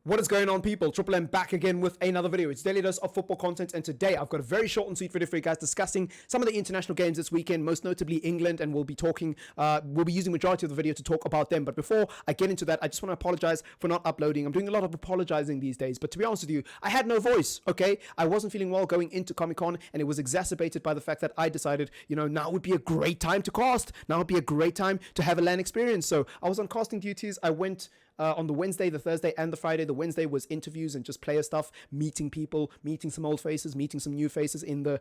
What is going on, people? TripleM back again with another video. It's daily dose of football content, and today I've got a very short and sweet video for you guys discussing some of the international games this weekend, most notably England, and we'll be using majority of the video to talk about them. But before I get into that, I just want to apologize for not uploading. I'm doing a lot of apologizing these days, but to be honest with you, I had no voice, okay? I wasn't feeling well going into Comic-Con, and it was exacerbated by the fact that I decided, now would be a great time to cast. Now would be a great time to have a LAN experience. So I was on casting duties. I went on the Wednesday, the Thursday, and the Friday. The Wednesday was interviews and just player stuff, meeting people, meeting some old faces, meeting some new faces in the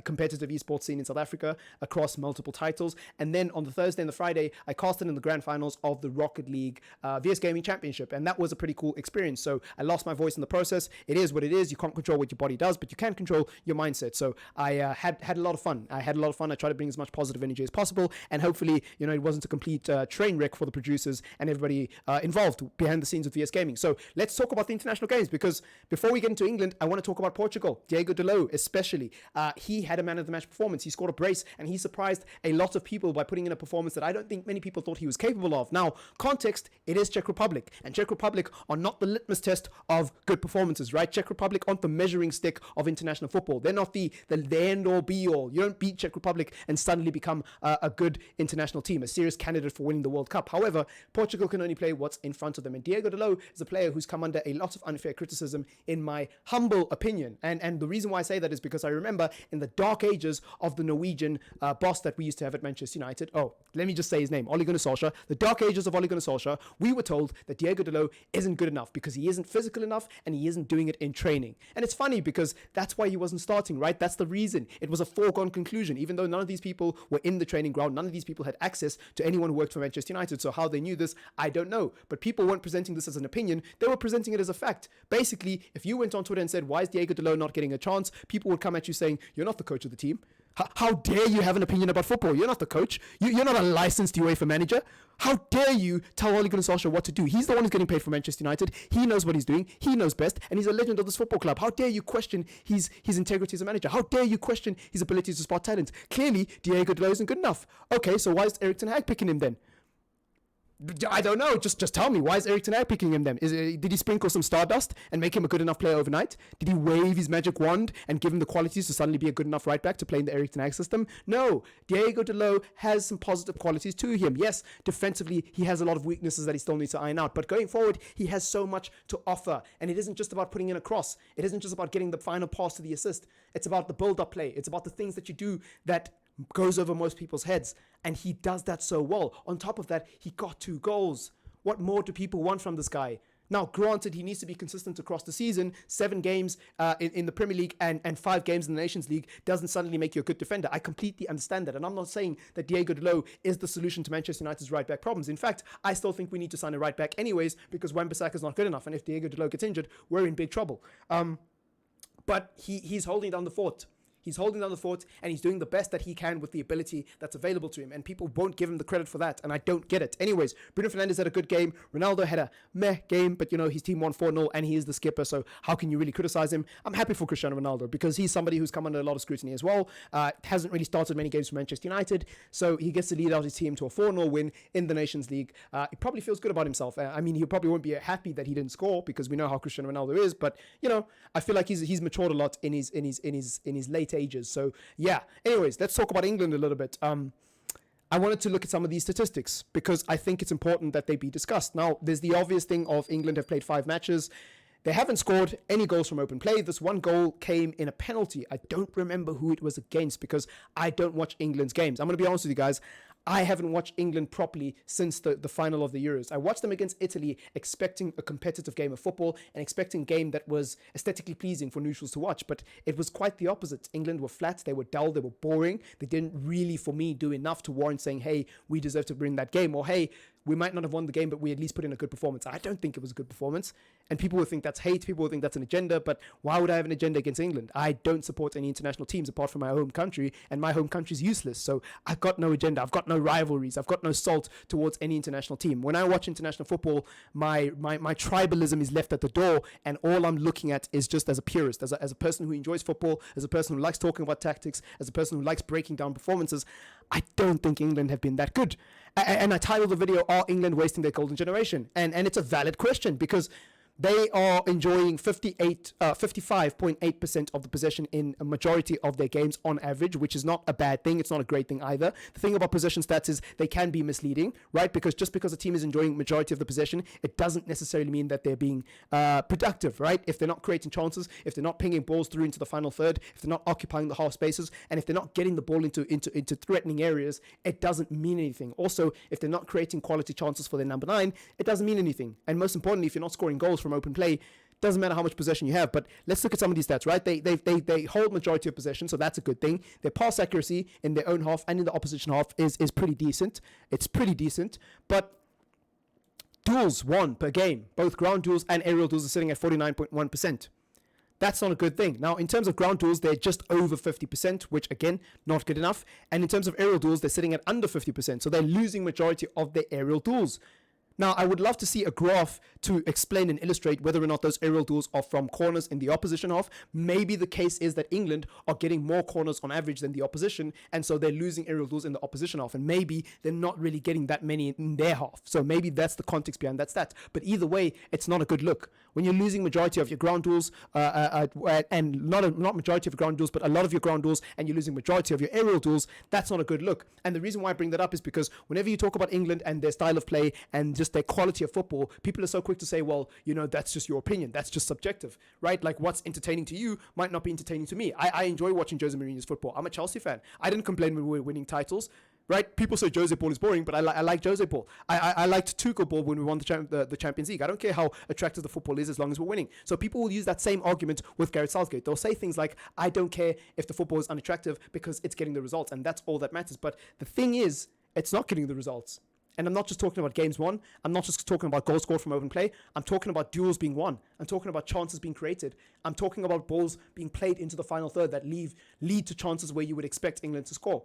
competitive esports scene in South Africa across multiple titles. And then on the Thursday and the Friday, I casted in the grand finals of the Rocket League VS Gaming Championship, and that was a pretty cool experience. So I lost my voice in the process. It is what it is. You can't control what your body does, but you can control your mindset. So I had a lot of fun. I tried to bring as much positive energy as possible, and hopefully, it wasn't a complete train wreck for the producers and everybody involved behind the scenes of VS Gaming. So let's talk about the international games, because before we get into England, I want to talk about Portugal. Diego Dalot especially. He had a man of the match performance. He scored a brace, and he surprised a lot of people by putting in a performance that I don't think many people thought he was capable of. Now, context, it is Czech Republic, and Czech Republic are not the litmus test of good performances, right? Czech Republic aren't the measuring stick of international football. They're not the end all be all. You don't beat Czech Republic and suddenly become a good international team, a serious candidate for winning the World Cup. However, Portugal can only play what's in front of them, and Diego Dalot is a player who's come under a lot of unfair criticism, in my humble opinion. And the reason why I say that is because I remember in the dark ages of the Norwegian boss that we used to have at Manchester United, let me just say his name, Ole Gunnar Solskjaer, the dark ages of Ole Gunnar Solskjaer, we were told that Diego Dalot isn't good enough because he isn't physical enough and he isn't doing it in training. And it's funny because that's why he wasn't starting, right? That's the reason. It was a foregone conclusion. Even though none of these people were in the training ground, none of these people had access to anyone who worked for Manchester United. So how they knew this, I don't know. But people weren't presenting this as an opinion, they were presenting it as a fact. Basically, if you went on Twitter and said, why is Diego Dalot not getting a chance? People would come at you saying, you're not the coach of the team. How dare you have an opinion about football? You're not the coach. You're not a licensed UEFA manager. How dare you tell Ole Gunnar Solskjaer what to do? He's the one who's getting paid for Manchester United. He knows what he's doing. He knows best, and he's a legend of this football club. How dare you question his integrity as a manager? How dare you question his ability to spot talent? Clearly, Diego Dalot isn't good enough. Okay, so why is Erik ten Hag picking him then? I don't know. Just tell me. Why is Erik ten Hag picking him then? Did he sprinkle some stardust and make him a good enough player overnight? Did he wave his magic wand and give him the qualities to suddenly be a good enough right back to play in the Erik ten Hag system? No. Diego Dalot has some positive qualities to him. Yes, defensively, he has a lot of weaknesses that he still needs to iron out. But going forward, he has so much to offer. And it isn't just about putting in a cross. It isn't just about getting the final pass to the assist. It's about the build-up play. It's about the things that you do that goes over most people's heads, and he does that so well. On top of that, he got 2 goals. What more do people want from this guy? Now, granted, he needs to be consistent across the season. 7 games in the Premier League and 5 games in the Nations League doesn't suddenly make you a good defender. I completely understand that, and I'm not saying that Diego Dalot is the solution to Manchester United's right-back problems. In fact, I still think we need to sign a right-back anyways, because Wan-Bissaka is not good enough, and if Diego Dalot gets injured, we're in big trouble. But he's holding down the fort. He's holding down the fort, and he's doing the best that he can with the ability that's available to him, and people won't give him the credit for that, and I don't get it. Anyways, Bruno Fernandes had a good game. Ronaldo had a meh game, but his team won 4-0, and he is the skipper, so how can you really criticize him? I'm happy for Cristiano Ronaldo, because he's somebody who's come under a lot of scrutiny as well. Hasn't really started many games for Manchester United, so he gets to lead out his team to a 4-0 win in the Nations League. He probably feels good about himself. He probably won't be happy that he didn't score, because we know how Cristiano Ronaldo is, but I feel like he's matured a lot in his late ages. So yeah, anyways, let's talk about England a little bit. I wanted to look at some of these statistics because I think it's important that they be discussed. Now, there's the obvious thing of England have played 5 matches. They haven't scored any goals from open play. This one goal came in a penalty. I don't remember who it was against because I don't watch England's games. I'm going to be honest with you guys. I haven't watched England properly since the final of the Euros. I watched them against Italy expecting a competitive game of football and expecting a game that was aesthetically pleasing for neutrals to watch, but it was quite the opposite. England were flat, they were dull, they were boring. They didn't really, for me, do enough to warrant saying, hey, we deserve to win that game, or hey, we might not have won the game, but we at least put in a good performance. I don't think it was a good performance. And people will think that's hate. People will think that's an agenda. But why would I have an agenda against England? I don't support any international teams apart from my home country. And my home country is useless. So I've got no agenda. I've got no rivalries. I've got no salt towards any international team. When I watch international football, my tribalism is left at the door. And all I'm looking at is just as a purist, as a person who enjoys football, as a person who likes talking about tactics, as a person who likes breaking down performances. I don't think England have been that good. And I titled the video, Are England Wasting Their Golden Generation? And it's a valid question because They are enjoying 55.8% of the possession in a majority of their games on average, which is not a bad thing. It's not a great thing either. The thing about possession stats is they can be misleading, right? Because just because a team is enjoying majority of the possession, it doesn't necessarily mean that they're being productive, right? If they're not creating chances, if they're not pinging balls through into the final third, if they're not occupying the half spaces, and if they're not getting the ball into threatening areas, it doesn't mean anything. Also, if they're not creating quality chances for their number 9, it doesn't mean anything. And most importantly, if you're not scoring goals from open play, doesn't matter how much possession you have. But let's look at some of these stats, right? They hold majority of possession, so that's a good thing. Their pass accuracy in their own half and in the opposition half is pretty decent. It's pretty decent. But duels won per game, both ground duels and aerial duels, are sitting at 49.1%. That's not a good thing. Now, in terms of ground duels, they're just over 50%, which, again, not good enough. And in terms of aerial duels, they're sitting at under 50%. So they're losing majority of their aerial duels. Now, I would love to see a graph to explain and illustrate whether or not those aerial duels are from corners in the opposition half. Maybe the case is that England are getting more corners on average than the opposition, and so they're losing aerial duels in the opposition half, and maybe they're not really getting that many in their half. So maybe that's the context behind that stat. But either way, it's not a good look. When you're losing majority of your ground duels, and not majority of your ground duels, but a lot of your ground duels, and you're losing majority of your aerial duels, that's not a good look. And the reason why I bring that up is because whenever you talk about England and their style of play and just their quality of football, people are so quick to say, well, that's just your opinion. That's just subjective, right? Like what's entertaining to you might not be entertaining to me. I enjoy watching Jose Mourinho's football. I'm a Chelsea fan. I didn't complain when we were winning titles, right? People say Jose ball is boring, but I like Jose ball. I liked Tuchel ball when we won the Champions League. I don't care how attractive the football is as long as we're winning. So people will use that same argument with Gareth Southgate. They'll say things like, I don't care if the football is unattractive because it's getting the results, and that's all that matters. But the thing is, it's not getting the results. And I'm not just talking about games won. I'm not just talking about goals scored from open play. I'm talking about duels being won. I'm talking about chances being created. I'm talking about balls being played into the final third that lead to chances where you would expect England to score.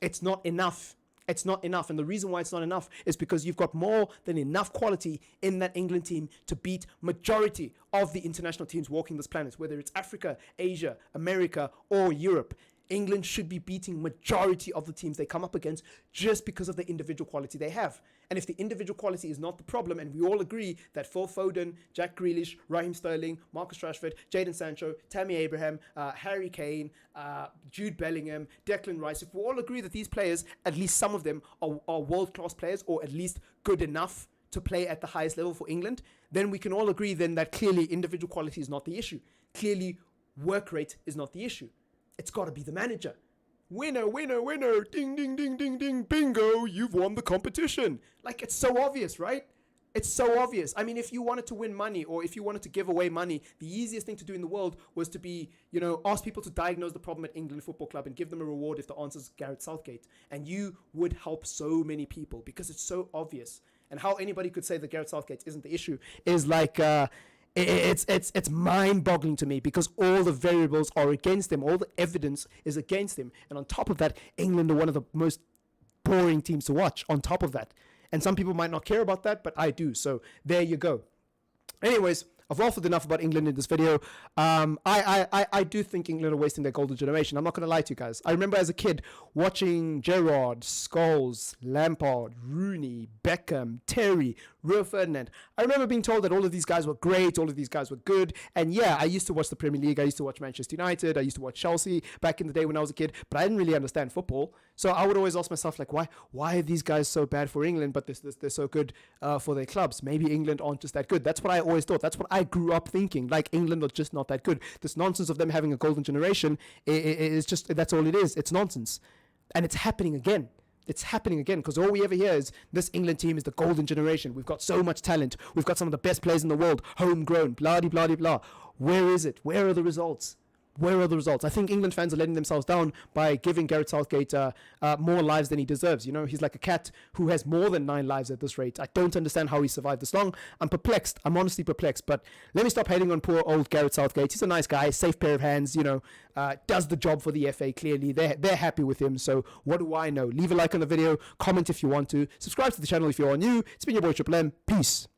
It's not enough. It's not enough. And the reason why it's not enough is because you've got more than enough quality in that England team to beat majority of the international teams walking this planet, whether it's Africa, Asia, America, or Europe. England should be beating majority of the teams they come up against just because of the individual quality they have. And if the individual quality is not the problem, and we all agree that Phil Foden, Jack Grealish, Raheem Sterling, Marcus Rashford, Jadon Sancho, Tammy Abraham, Harry Kane, Jude Bellingham, Declan Rice, if we all agree that these players, at least some of them, are world-class players, or at least good enough to play at the highest level for England, then we can all agree then that clearly individual quality is not the issue. Clearly work rate is not the issue. It's got to be the manager. Winner, winner, winner, ding, ding, ding, ding, ding, bingo, you've won the competition. Like, it's so obvious, right? It's so obvious. I mean, if you wanted to win money or if you wanted to give away money, the easiest thing to do in the world was to be, ask people to diagnose the problem at England Football Club and give them a reward if the answer is Gareth Southgate. And you would help so many people because it's so obvious. And how anybody could say that Gareth Southgate isn't the issue is like... It's mind-boggling to me because all the variables are against him. All the evidence is against him. And on top of that, England are one of the most boring teams to watch on top of that. And some people might not care about that, but I do. So there you go. Anyways, I've waffled enough about England in this video. I do think England are wasting their golden generation. I'm not going to lie to you guys. I remember as a kid watching Gerrard, Scholes, Lampard, Rooney, Beckham, Terry, Rio Ferdinand. I remember being told that all of these guys were great, all of these guys were good. And yeah, I used to watch the Premier League. I used to watch Manchester United. I used to watch Chelsea back in the day when I was a kid. But I didn't really understand football. So I would always ask myself, like, why are these guys so bad for England, but they're so good for their clubs? Maybe England aren't just that good. That's what I always thought. That's what I grew up thinking. Like, England are just not that good. This nonsense of them having a golden generation is just, that's all it is. It's nonsense. And it's happening again. It's happening again because all we ever hear is this England team is the golden generation. We've got so much talent. We've got some of the best players in the world, homegrown, blah, blah, blah, blah. Where is it? Where are the results? Where are the results? I think England fans are letting themselves down by giving Gareth Southgate more lives than he deserves. He's like a cat who has more than 9 lives at this rate. I don't understand how he survived this long. I'm perplexed. I'm honestly perplexed. But let me stop hating on poor old Gareth Southgate. He's a nice guy, safe pair of hands, does the job for the FA clearly. They're happy with him. So what do I know? Leave a like on the video, comment if you want to. Subscribe to the channel if you are new. It's been your boy TripleM. Peace.